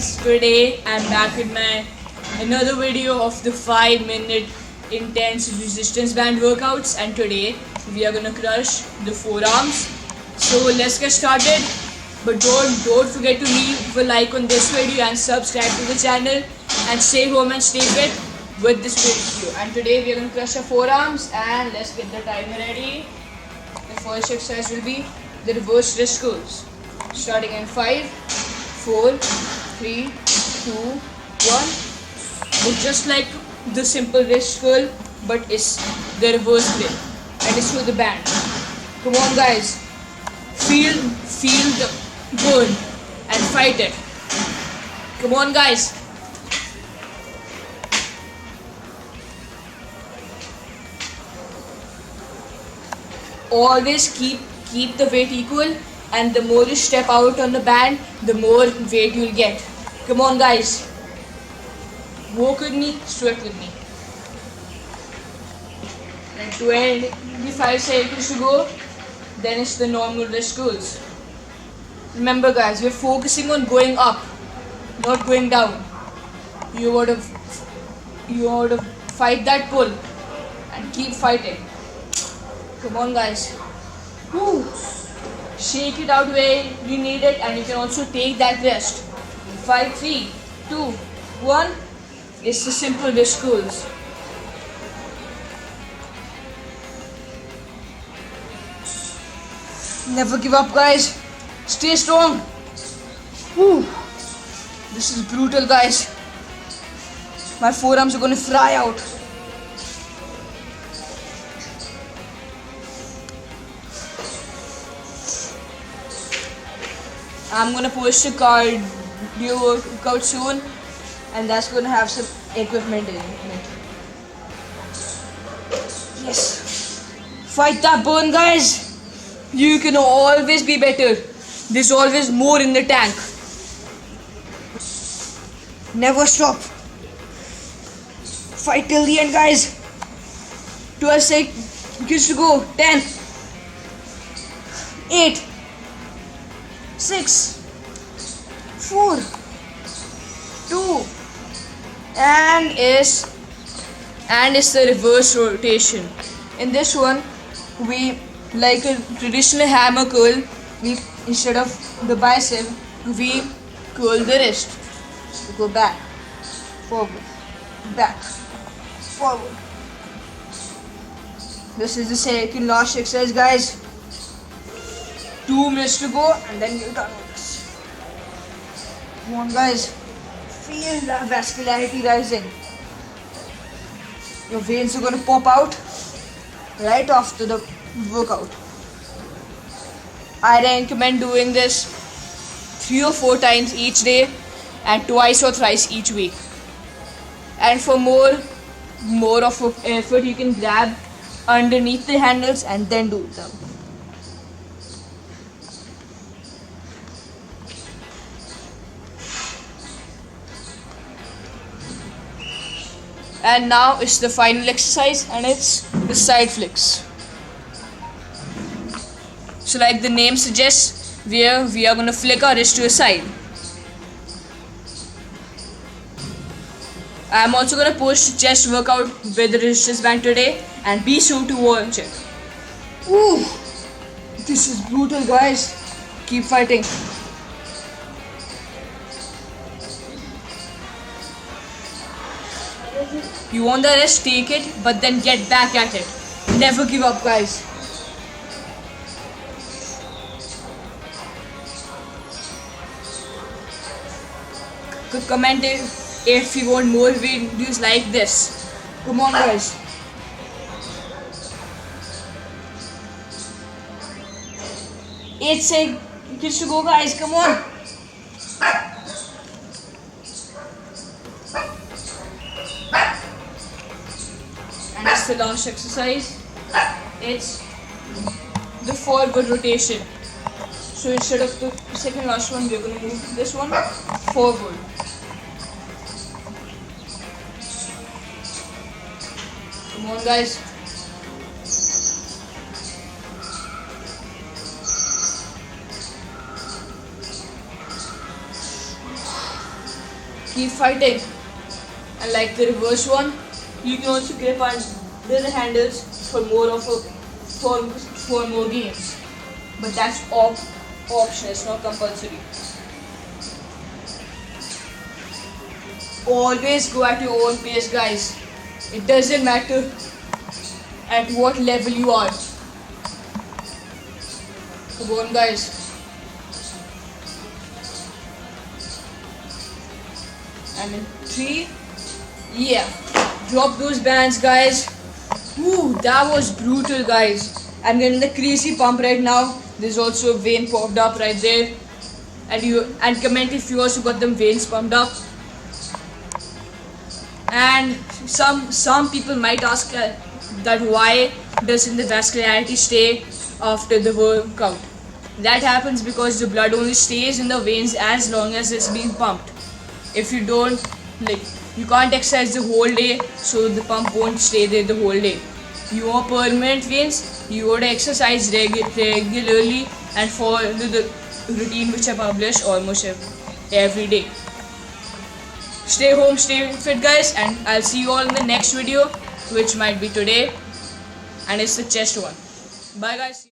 guys, today I'm back with my another video of the 5-minute intense resistance band workouts, and today we are gonna crush the forearms. So let's get started, but don't forget to leave a like on this video and subscribe to the channel, and stay home and stay fit with this video. And today we are gonna crush our forearms, and let's get the timer ready. The first exercise will be the reverse wrist curls, starting in 5, 4, 3, 2, 1. It's just like the simple wrist curl, but it's the reverse grip, and it's through the band. Come on, guys, feel the burn and fight it. Come on, guys. Always keep the weight equal, and the more you step out on the band, the more weight you'll get. Come on, guys. Walk with me, sweat with me. And 25 seconds to go. Then it's the normal wrist curls. Remember, guys, we're focusing on going up, not going down. You gotta fight that pull and keep fighting. Come on, guys. Woo. Shake it out where you need it, and you can also take that rest. 5, 3, 2, 1. It's the simple wrist curls. Never give up, guys. Stay strong. Woo. This is brutal, guys. My forearms are gonna fry out. I'm gonna post a cardio workout soon, and that's gonna have some equipment in it. Yes. Fight that burn, guys. You can always be better. There's always more in the tank. Never stop. Fight till the end, guys. 12 seconds to go. 10, 8, 6, 4, 2, and it's the reverse rotation. In this one, we, like a traditional hammer curl, we, instead of the bicep, we curl the wrist. We go back, forward, back, forward. This is the second last exercise, guys. 2 minutes to go, and then you're done with this. Come on, guys. Feel the vascularity rising. Your veins are going to pop out right after the workout. I recommend doing this 3 or 4 times each day, and twice or thrice each week. And for more of effort, you can grab underneath the handles and then do them. And now it's the final exercise, and it's the side flicks. So like the name suggests, we are going to flick our wrist to a side. I'm also going to post a chest workout with the resistance band today, and be sure to watch it. Ooh, this is brutal, guys. Keep fighting. You want the rest, take it, but then get back at it. Never give up, guys. Comment if you want more videos like this. Come on, guys. Eight seconds to go, guys. Come on. And it's the last exercise. It's the forward rotation. So instead of the second last one, we're going to move this one forward. Come on, guys. keep fighting. And like the reverse one, you can also grip under the handles for more games. But that's optional, it's not compulsory. Always go at your own pace, guys. It doesn't matter at what level you are. So go on, guys. And in 3, yeah, drop those bands, guys. Ooh, that was brutal, guys. I'm getting the crazy pump right now. There's also a vein popped up right there. And comment if you also got them veins pumped up. And some people might ask that why doesn't the vascularity stay after the workout? That happens because the blood only stays in the veins as long as it's being pumped. If you don't, you can't exercise the whole day, so the pump won't stay there the whole day. You want permanent veins, you gotta exercise regularly and follow the routine which I publish almost every day. Stay home, stay fit, guys, and I'll see you all in the next video, which might be today, and it's the chest one. Bye, guys.